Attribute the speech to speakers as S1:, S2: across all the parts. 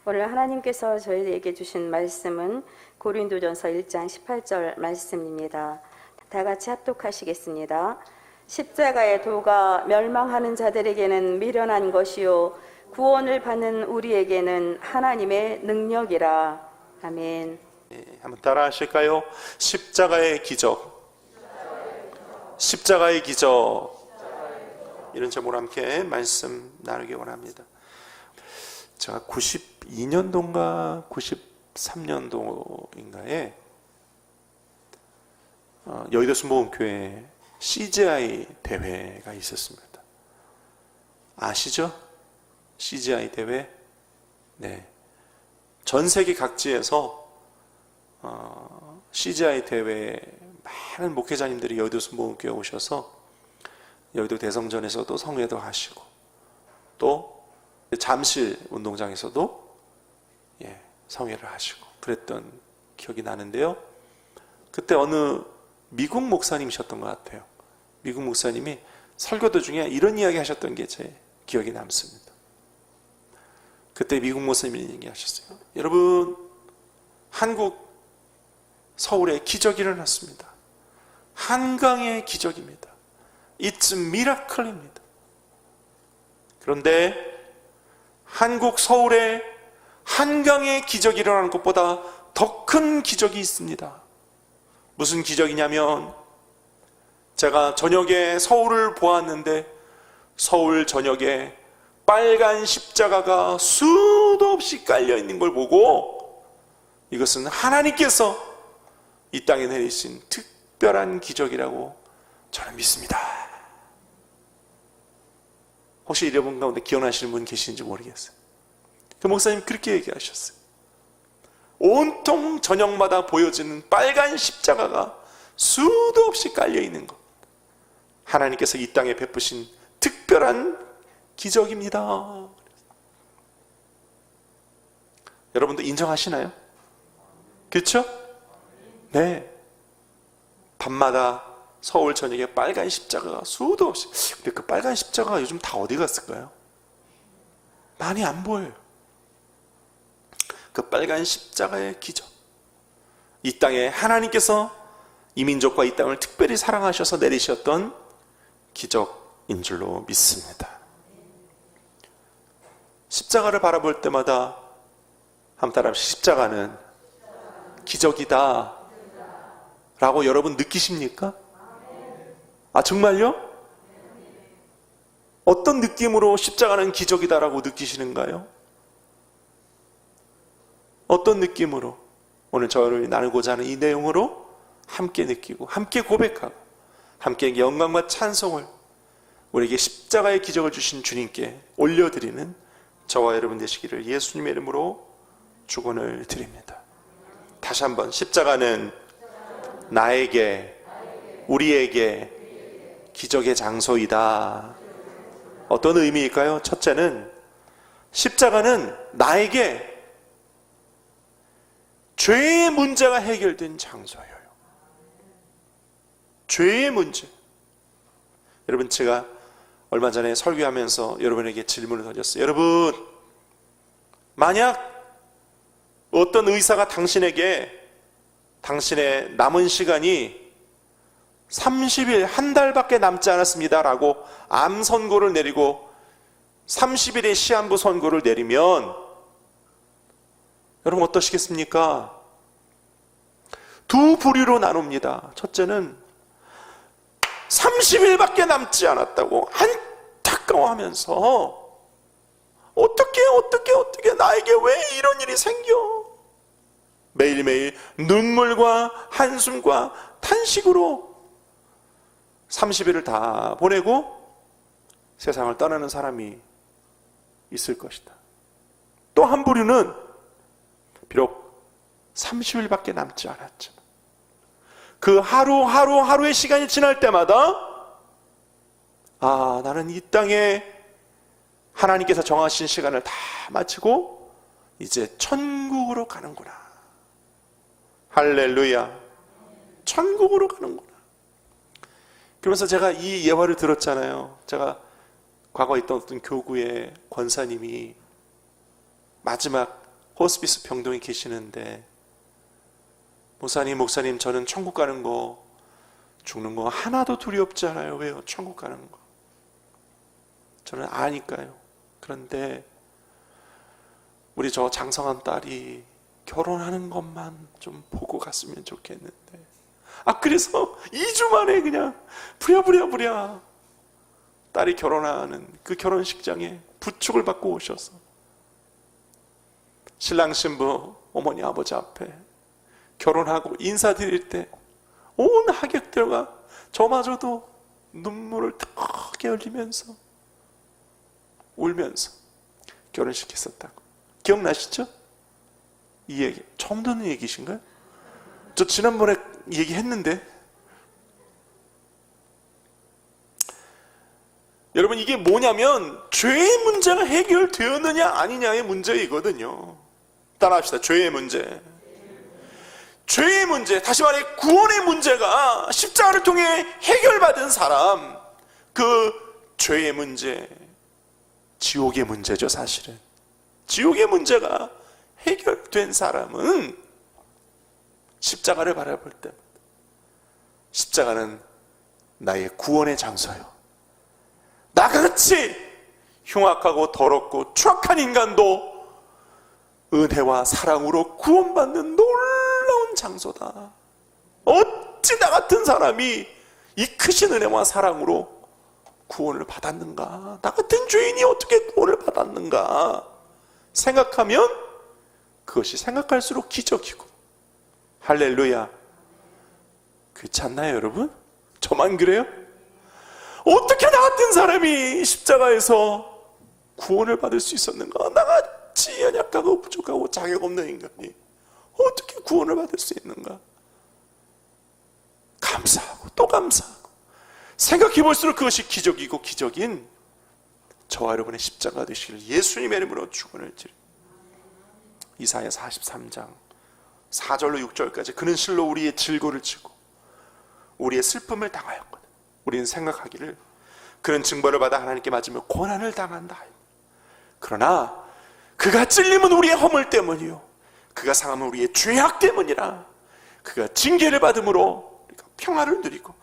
S1: 오늘 하나님께서 저희에게 주신 말씀은 고린도전서 1장 18절 말씀입니다. 다 같이 합독하시겠습니다. 십자가의 도가 멸망하는 자들에게는 미련한 것이요 구원을 받는 우리에게는 하나님의 능력이라. 아멘.
S2: 한번 따라 하실까요? 십자가의 기적, 십자가의 기적, 이런 제목으로 함께 말씀 나누기 원합니다. 제가 92년도인가 93년도인가에 여의도 순복음교회 CGI 대회가 있었습니다. 아시죠? CGI 대회? 네. 전 세계 각지에서 CGI 대회에 많은 목회자님들이 여의도 순복음교회에 오셔서 여의도 대성전에서도 성회도 하시고 또 잠실 운동장에서도 성회를 하시고 그랬던 기억이 나는데요. 그때 어느 미국 목사님이셨던 것 같아요. 미국 목사님이 설교도 중에 이런 이야기 하셨던 게 제 기억이 남습니다. 그때 미국 목사님이 얘기하셨어요. 여러분, 한국 서울에 기적이 일어났습니다. 한강의 기적입니다. It's a miracle입니다. 그런데 한국 서울에 한강의 기적이 일어나는 것보다 더 큰 기적이 있습니다. 무슨 기적이냐면 제가 저녁에 서울을 보았는데 서울 저녁에 빨간 십자가가 수도 없이 깔려 있는 걸 보고 이것은 하나님께서 이 땅에 내리신 특별한 기적이라고 저는 믿습니다. 혹시 여러분 가운데 기억나시는 분 계시는지 모르겠어요. 그 목사님 그렇게 얘기하셨어요. 온통 저녁마다 보여지는 빨간 십자가가 수도 없이 깔려있는 것, 하나님께서 이 땅에 베푸신 특별한 기적입니다. 여러분도 인정하시나요? 그렇죠? 네. 밤마다 서울 저녁에 빨간 십자가가 수도 없이. 근데 그 빨간 십자가가 요즘 다 어디 갔을까요? 많이 안 보여요. 그 빨간 십자가의 기적, 이 땅에 하나님께서 이 민족과 이 땅을 특별히 사랑하셔서 내리셨던 기적인 줄로 믿습니다. 십자가를 바라볼 때마다 한 따라 십자가는 기적이다 라고 여러분 느끼십니까? 아, 정말요? 어떤 느낌으로 십자가는 기적이다라고 느끼시는가요? 어떤 느낌으로? 오늘 저를 나누고자 하는 이 내용으로 함께 느끼고 함께 고백하고 함께 영광과 찬송을 우리에게 십자가의 기적을 주신 주님께 올려드리는 저와 여러분 되시기를 예수님의 이름으로 축원을 드립니다. 다시 한번, 십자가는 나에게, 우리에게 기적의 장소이다. 어떤 의미일까요? 첫째는 십자가는 나에게 죄의 문제가 해결된 장소예요. 죄의 문제. 여러분, 제가 얼마 전에 설교하면서 여러분에게 질문을 던졌어요. 여러분, 만약 어떤 의사가 당신에게 당신의 남은 시간이 30일, 한 달밖에 남지 않았습니다 라고 암 선고를 내리고 30일의 시한부 선고를 내리면 여러분 어떠시겠습니까? 두 부류로 나눕니다. 첫째는 30일밖에 남지 않았다고 안타까워하면서 어떻게 나에게 왜 이런 일이 생겨? 매일매일 눈물과 한숨과 탄식으로 30일을 다 보내고 세상을 떠나는 사람이 있을 것이다. 또 한 부류는 비록 30일밖에 남지 않았지만 그 하루의 시간이 지날 때마다 나는 이 땅에 하나님께서 정하신 시간을 다 마치고 이제 천국으로 가는구나. 할렐루야. 천국으로 가는구나. 그러면서 제가 이 예화를 들었잖아요. 제가 과거에 있던 어떤 교구의 권사님이 마지막 호스피스 병동에 계시는데 목사님 저는 천국 가는 거 죽는 거 하나도 두렵지 않아요. 왜요? 천국 가는 거 저는 아니까요. 그런데 우리 저 장성한 딸이 결혼하는 것만 좀 보고 갔으면 좋겠는데 그래서 2주 만에 그냥 부랴부랴 딸이 결혼하는 그 결혼식장에 부축을 받고 오셔서 신랑 신부 어머니 아버지 앞에 결혼하고 인사드릴 때 온 하객들과 저마저도 눈물을 크게 흘리면서 울면서 결혼식했었다고. 기억나시죠? 이 얘기 처음 듣는 얘기신가요? 저 지난번에 얘기했는데 여러분 이게 뭐냐면 죄의 문제가 해결되었느냐 아니냐의 문제이거든요. 따라합시다. 죄의 문제. 죄의 문제, 다시 말해 구원의 문제가 십자가를 통해 해결받은 사람, 그 죄의 문제, 지옥의 문제죠. 사실은 지옥의 문제가 해결된 사람은 십자가를 바라볼 때마다 십자가는 나의 구원의 장소요. 나같이 흉악하고 더럽고 추악한 인간도 은혜와 사랑으로 구원받는 놀라운 장소다. 어찌 나 같은 사람이 이 크신 은혜와 사랑으로 구원을 받았는가? 나 같은 죄인이 어떻게 구원을 받았는가? 생각하면 그것이 생각할수록 기적이고, 할렐루야. 그렇지 않나요, 여러분? 저만 그래요? 어떻게 나 같은 사람이 십자가에서 구원을 받을 수 있었는가? 나같이 연약하고 부족하고 자격 없는 인간이 어떻게 구원을 받을 수 있는가? 감사하고 또 감사하고 생각해 볼수록 그것이 기적이고 기적인 저와 여러분의 십자가 되시길 예수님의 이름으로 축원을 드립니다. 이사야 43장 4절로 6절까지 그는 실로 우리의 질고를 지고 우리의 슬픔을 당하였거든. 우리는 생각하기를 그는 징벌을 받아 하나님께 맞으며 고난을 당한다. 그러나 그가 찔림은 우리의 허물 때문이요 그가 상함은 우리의 죄악 때문이라. 그가 징계를 받음으로 우리가 평화를 누리고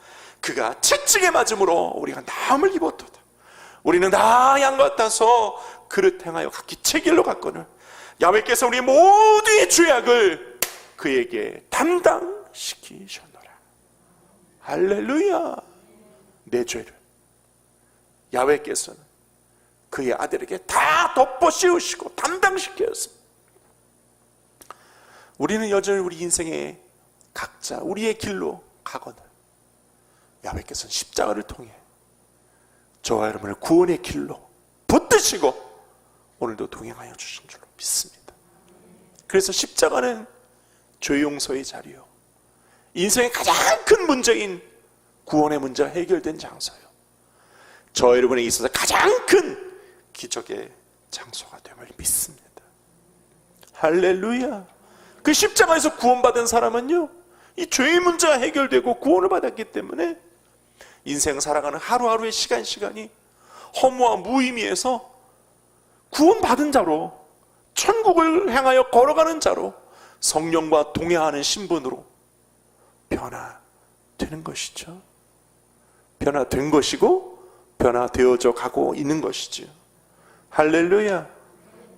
S2: 그가 채찍에 맞음으로 우리가 나음을 입었도다. 우리는 다 양 같아서 그릇 행하여 각기 제 길로 갔거늘 야훼께서 우리 모두의 죄악을 그에게 담당시키셨노라. 할렐루야. 내 죄를 야훼께서는 그의 아들에게 다 덮어 씌우시고 담당시켰습니다. 우리는 여전히 우리 인생의 각자 우리의 길로 가거늘 야훼께서는 십자가를 통해 저와 여러분을 구원의 길로 붙드시고 오늘도 동행하여 주신 줄로 믿습니다. 그래서 십자가는 죄 용서의 자리요 인생의 가장 큰 문제인 구원의 문제가 해결된 장소예요. 저와 여러분에게 있어서 가장 큰 기적의 장소가 됨을 믿습니다. 할렐루야. 그 십자가에서 구원받은 사람은요 이 죄의 문제가 해결되고 구원을 받았기 때문에 인생 살아가는 하루하루의 시간이 허무와 무의미해서 구원받은 자로 천국을 향하여 걸어가는 자로 성령과 동행하는 신분으로 변화되는 것이죠. 변화된 것이고 변화되어져 가고 있는 것이죠. 할렐루야.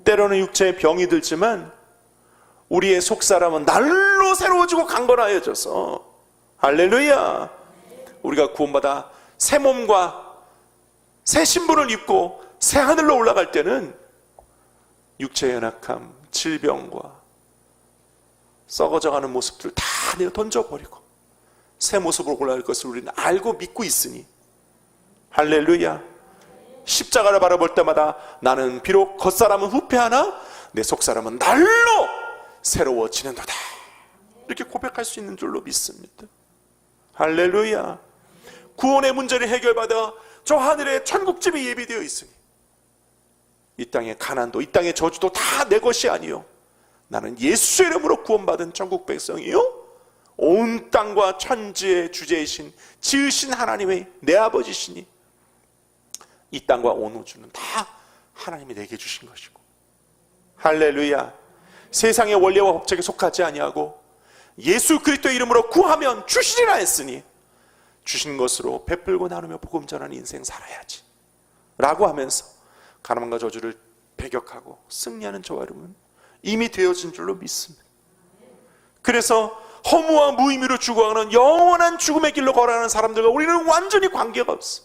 S2: 때로는 육체에 병이 들지만 우리의 속사람은 날로 새로워지고 강건하여져서 할렐루야. 우리가 구원받아 새 몸과 새 신분을 입고 새 하늘로 올라갈 때는 육체의 연약함, 질병과 썩어져가는 모습들을 다 내어 던져버리고 새 모습으로 올라갈 것을 우리는 알고 믿고 있으니 할렐루야. 십자가를 바라볼 때마다 나는 비록 겉사람은 후패하나 내 속사람은 날로 새로워지는도다. 이렇게 고백할 수 있는 줄로 믿습니다. 할렐루야. 구원의 문제를 해결받아 저 하늘에 천국집이 예비되어 있으니 이 땅의 가난도 이 땅의 저주도 다 내 것이 아니요 나는 예수의 이름으로 구원받은 천국 백성이요 온 땅과 천지의 주제이신 지으신 하나님의 내 아버지시니 이 땅과 온 우주는 다 하나님이 내게 주신 것이고 할렐루야. 세상의 원리와 법칙에 속하지 아니하고 예수 그리스도의 이름으로 구하면 주시리라 했으니 주신 것으로 베풀고 나누며 복음 전하는 인생 살아야지 라고 하면서 가난과 저주를 배격하고 승리하는 저와 여러분 이미 되어진 줄로 믿습니다. 그래서 허무와 무의미로 죽어가는 영원한 죽음의 길로 걸어가는 사람들과 우리는 완전히 관계가 없어.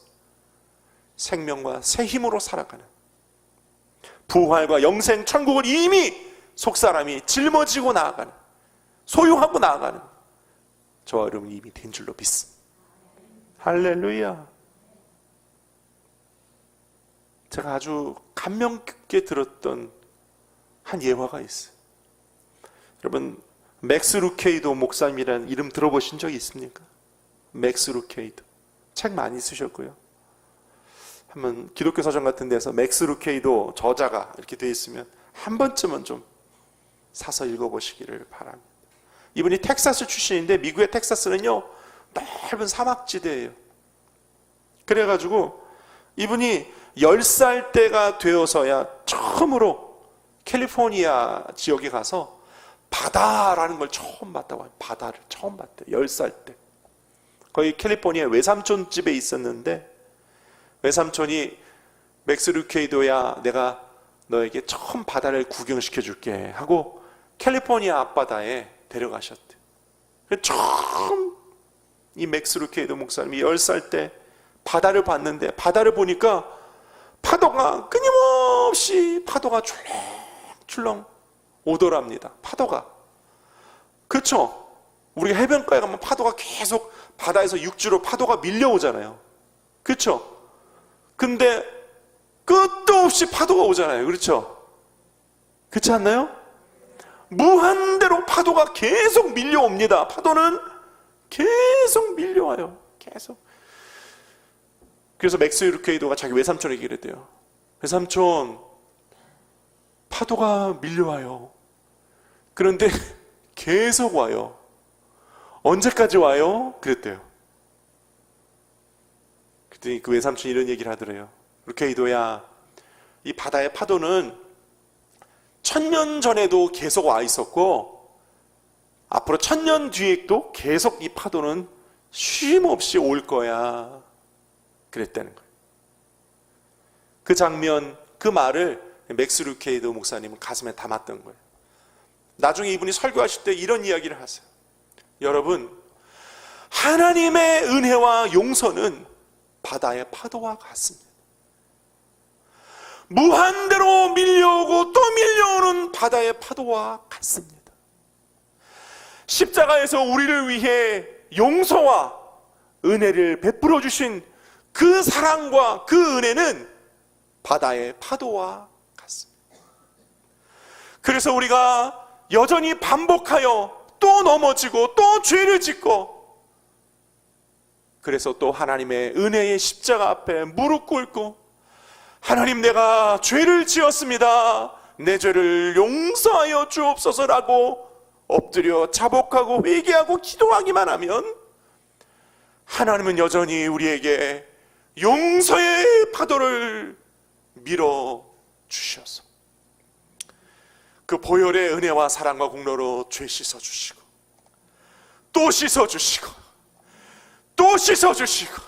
S2: 생명과 새 힘으로 살아가는, 부활과 영생 천국을 이미 속사람이 짊어지고 나아가는, 소유하고 나아가는 저와 여러분이 이미 된 줄로 믿습니다. 할렐루야. 제가 아주 감명 깊게 들었던 한 예화가 있어요. 여러분 맥스 루케이도 목사님이라는 이름 들어보신 적이 있습니까? 맥스 루케이도 책 많이 쓰셨고요. 한번 기독교 서점 같은 데서 맥스 루케이도 저자가 이렇게 되어 있으면 한 번쯤은 좀 사서 읽어보시기를 바랍니다. 이분이 텍사스 출신인데 미국의 텍사스는요 넓은 사막지대예요. 그래가지고 이분이 10살 때가 되어서야 처음으로 캘리포니아 지역에 가서 바다라는 걸 처음 봤다고 해요. 바다를 처음 봤대요. 10살 때. 거기 캘리포니아 외삼촌 집에 있었는데 외삼촌이 맥스 루케이도야 내가 너에게 처음 바다를 구경시켜 줄게 하고 캘리포니아 앞바다에 데려가셨대. 처음 이 맥스 루케이도 목사님이 10살 때 바다를 봤는데 바다를 보니까 파도가 끊임없이 파도가 출렁출렁 오더랍니다. 파도가. 그렇죠? 우리가 해변가에 가면 파도가 계속 바다에서 육지로 파도가 밀려오잖아요. 그렇죠? 근데 끝도 없이 파도가 오잖아요. 그렇죠? 그렇지 않나요? 무한대로 파도가 계속 밀려옵니다. 파도는 계속 밀려와요. 계속. 그래서 맥스 루케이도가 자기 외삼촌에게 그랬대요. 외삼촌, 파도가 밀려와요. 그런데 계속 와요. 언제까지 와요? 그랬대요. 그랬더니 그 외삼촌이 이런 얘기를 하더래요. 루케이도야, 이 바다의 파도는 1000년 전에도 계속 와 있었고 앞으로 1000년 뒤에도 계속 이 파도는 쉼 없이 올 거야. 그랬다는 거예요. 그 장면, 그 말을 맥스 루케이도 목사님은 가슴에 담았던 거예요. 나중에 이분이 설교하실 때 이런 이야기를 하세요. 여러분, 하나님의 은혜와 용서는 바다의 파도와 같습니다. 무한대로 밀려오고 또 밀려오는 바다의 파도와 같습니다. 십자가에서 우리를 위해 용서와 은혜를 베풀어 주신 그 사랑과 그 은혜는 바다의 파도와 같습니다. 그래서 우리가 여전히 반복하여 또 넘어지고 또 죄를 짓고 그래서 또 하나님의 은혜의 십자가 앞에 무릎 꿇고 하나님 내가 죄를 지었습니다. 내 죄를 용서하여 주옵소서라고 엎드려 자복하고 회개하고 기도하기만 하면 하나님은 여전히 우리에게 용서의 파도를 밀어주셔서 그 보혈의 은혜와 사랑과 공로로 죄 씻어주시고 또 씻어주시고 또 씻어주시고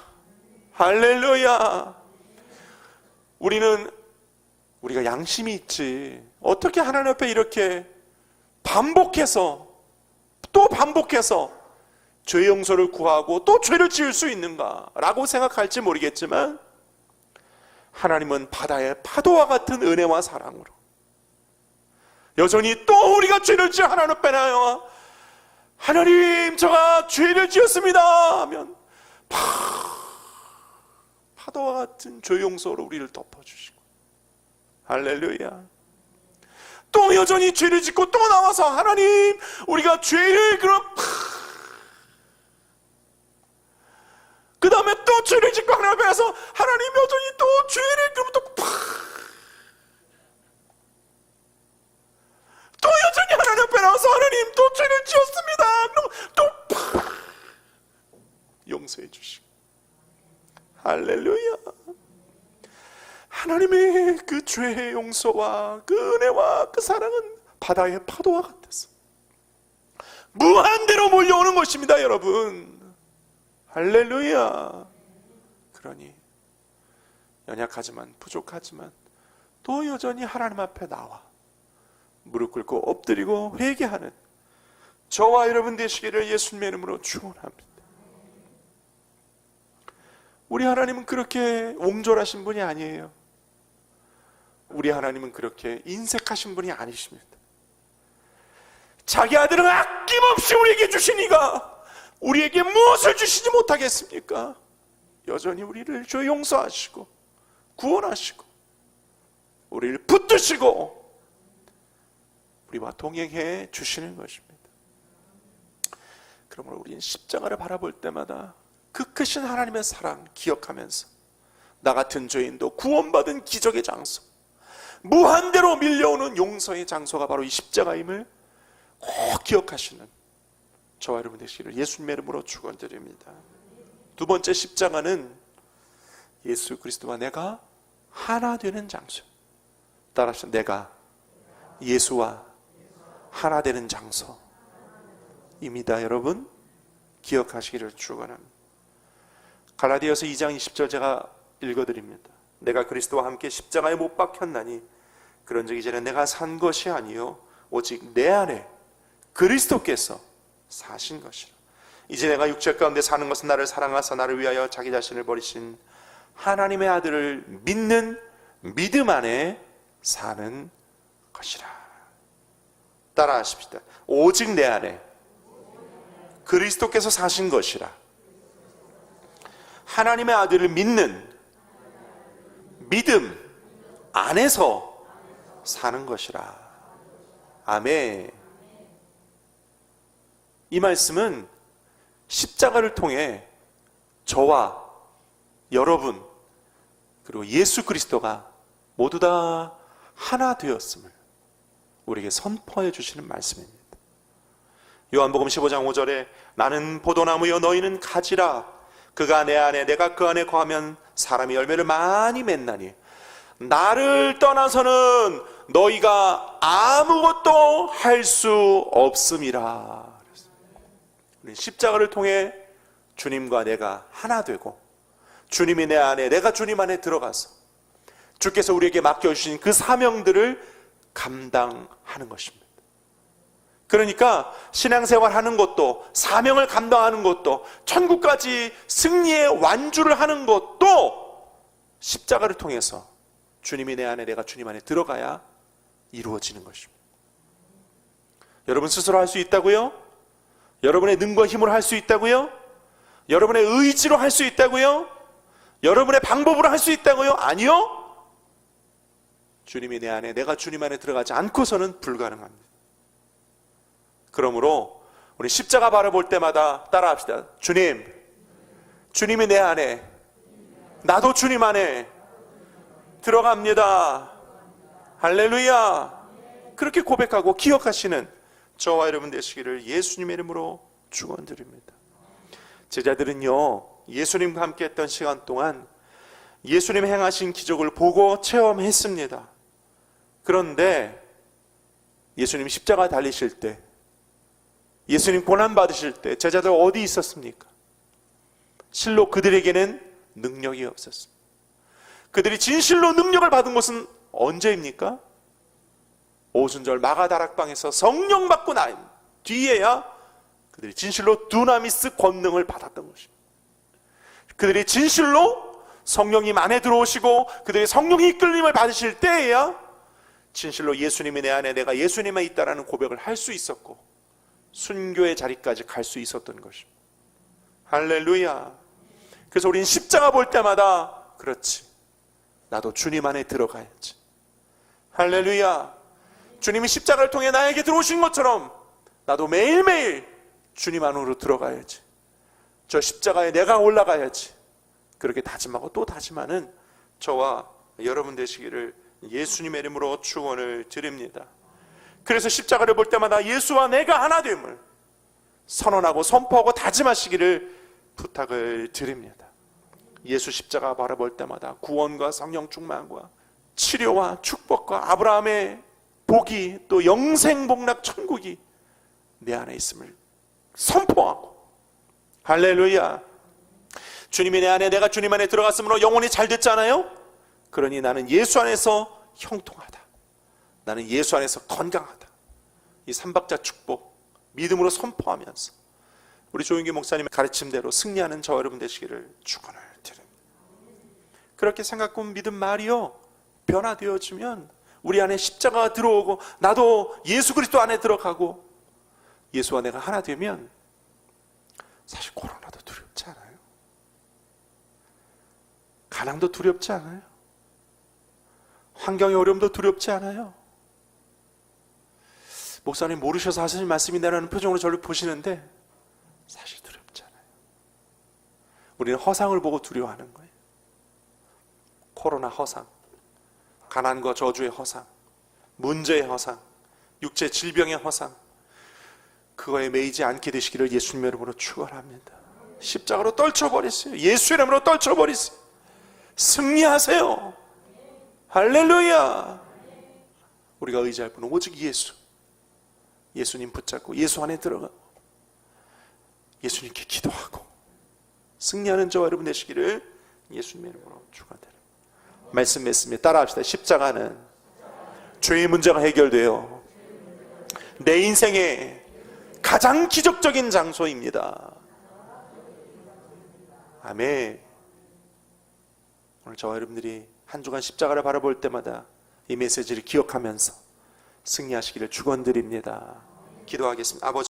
S2: 할렐루야. 우리가 양심이 있지 어떻게 하나님 앞에 이렇게 반복해서 또 반복해서 죄 용서를 구하고 또 죄를 지을 수 있는가 라고 생각할지 모르겠지만 하나님은 바다의 파도와 같은 은혜와 사랑으로 여전히 또 우리가 죄를 지어 하나님 앞에 나와 하나님 제가 죄를 지었습니다 하면 파도와 같은 죄 용서로 우리를 덮어주시고 할렐루야. 또 여전히 죄를 짓고 또 나와서 하나님 우리가 죄를 그 다음에 또 죄를 짓고 하나님 앞에 가서 하나님 여전히 또 죄를 또 여전히 하나님 앞에 나와서 하나님 또 죄를 지었습니다. 그럼 또 용서해 주시고 할렐루야. 하나님의 그 죄의 용서와 그 은혜와 그 사랑은 바다의 파도와 같았어. 무한대로 몰려오는 것입니다, 여러분. 할렐루야. 그러니 연약하지만 부족하지만 또 여전히 하나님 앞에 나와 무릎 꿇고 엎드리고 회개하는 저와 여러분 되시기를 예수님의 이름으로 축원합니다. 우리 하나님은 그렇게 옹졸하신 분이 아니에요. 우리 하나님은 그렇게 인색하신 분이 아니십니다. 자기 아들은 아낌없이 우리에게 주시니가 우리에게 무엇을 주시지 못하겠습니까? 여전히 우리를 죄 용서하시고 구원하시고 우리를 붙드시고 우리와 동행해 주시는 것입니다. 그러므로 우리는 십자가를 바라볼 때마다 그 크신 하나님의 사랑 기억하면서 나 같은 죄인도 구원받은 기적의 장소, 무한대로 밀려오는 용서의 장소가 바로 이 십자가임을 꼭 기억하시는 저와 여러분 되시기를 예수님의 이름으로 축원드립니다. 두 번째 십자가는 예수 그리스도와 내가 하나 되는 장소. 따라하시죠. 내가 예수와 하나 되는 장소입니다. 여러분 기억하시기를 축원합니다. 갈라디아서 2장 20절 제가 읽어드립니다. 내가 그리스도와 함께 십자가에 못 박혔나니 그런즉 이제는 내가 산 것이 아니요 오직 내 안에 그리스도께서 사신 것이라. 이제 내가 육체 가운데 사는 것은 나를 사랑하사 나를 위하여 자기 자신을 버리신 하나님의 아들을 믿는 믿음 안에 사는 것이라. 따라하십시다. 오직 내 안에 그리스도께서 사신 것이라. 하나님의 아들을 믿는 믿음 안에서 사는 것이라. 아멘. 이 말씀은 십자가를 통해 저와 여러분 그리고 예수 그리스도가 모두 다 하나 되었음을 우리에게 선포해 주시는 말씀입니다. 요한복음 15장 5절에 나는 포도나무여 너희는 가지라. 그가 내 안에 내가 그 안에 거하면 사람이 열매를 많이 맺나니 나를 떠나서는 너희가 아무것도 할 수 없음이라. 우리 십자가를 통해 주님과 내가 하나 되고 주님이 내 안에 내가 주님 안에 들어가서 주께서 우리에게 맡겨주신 그 사명들을 감당하는 것입니다. 그러니까 신앙생활 하는 것도 사명을 감당하는 것도 천국까지 승리의 완주를 하는 것도 십자가를 통해서 주님이 내 안에 내가 주님 안에 들어가야 이루어지는 것입니다. 여러분 스스로 할 수 있다고요? 여러분의 능과 힘으로 할 수 있다고요? 여러분의 의지로 할 수 있다고요? 여러분의 방법으로 할 수 있다고요? 아니요. 주님이 내 안에 내가 주님 안에 들어가지 않고서는 불가능합니다. 그러므로 우리 십자가 바라볼 때마다 따라합시다. 주님이 내 안에 나도 주님 안에 들어갑니다. 할렐루야. 그렇게 고백하고 기억하시는 저와 여러분 되시기를 예수님의 이름으로 축원드립니다. 제자들은요 예수님과 함께 했던 시간 동안 예수님 행하신 기적을 보고 체험했습니다. 그런데 예수님 십자가 달리실 때, 예수님 고난 받으실 때 제자들 어디 있었습니까? 실로 그들에게는 능력이 없었습니다. 그들이 진실로 능력을 받은 것은 언제입니까? 오순절 마가다락방에서 성령 받고 난 뒤에야 그들이 진실로 두나미스 권능을 받았던 것입니다. 그들이 진실로 성령님 안에 들어오시고 그들이 성령의 이끌림을 받으실 때에야 진실로 예수님이 내 안에 내가 예수님에 있다라는 고백을 할 수 있었고 순교의 자리까지 갈 수 있었던 것입니다. 할렐루야. 그래서 우리는 십자가 볼 때마다 그렇지, 나도 주님 안에 들어가야지. 할렐루야. 주님이 십자가를 통해 나에게 들어오신 것처럼 나도 매일매일 주님 안으로 들어가야지. 저 십자가에 내가 올라가야지. 그렇게 다짐하고 또 다짐하는 저와 여러분 되시기를 예수님의 이름으로 축원을 드립니다. 그래서 십자가를 볼 때마다 예수와 내가 하나 됨을 선언하고 선포하고 다짐하시기를 부탁을 드립니다. 예수 십자가 바라볼 때마다 구원과 성령 충만과 치료와 축복과 아브라함의 복이 또 영생복락 천국이 내 안에 있음을 선포하고, 할렐루야. 주님이 내 안에, 내가 주님 안에 들어갔으므로 영혼이 잘 됐잖아요. 그러니 나는 예수 안에서 형통하다, 나는 예수 안에서 건강하다. 이 삼박자 축복 믿음으로 선포하면서 우리 조윤기 목사님의 가르침대로 승리하는 저와 여러분 되시기를 축원을 드립니다. 그렇게 생각하고 믿음 말이요 변화되어지면 우리 안에 십자가가 들어오고 나도 예수 그리스도 안에 들어가고 예수와 내가 하나 되면 사실 코로나도 두렵지 않아요. 가난도 두렵지 않아요. 환경의 어려움도 두렵지 않아요. 목사님 모르셔서 하시는 말씀이다라는 표정으로 저를 보시는데 사실 두렵지 않아요. 우리는 허상을 보고 두려워하는 거예요. 코로나 허상, 가난과 저주의 허상, 문제의 허상, 육체 질병의 허상, 그거에 매이지 않게 되시기를 예수님 이름으로 축원합니다. 십자가로 떨쳐버리세요. 예수 이름으로 떨쳐버리세요. 승리하세요. 할렐루야. 우리가 의지할 분은 오직 예수. 예수님 붙잡고 예수 안에 들어가고 예수님께 기도하고 승리하는 저와 여러분 되시기를 예수님 이름으로 축원드립니다. 말씀 맺습니다. 따라합시다. 십자가는 죄의 문제가 해결되어 내 인생의 가장 기적적인 장소입니다. 아멘. 오늘 저와 여러분들이 한 주간 십자가를 바라볼 때마다 이 메시지를 기억하면서 승리하시기를 축원드립니다. 기도하겠습니다. 아버지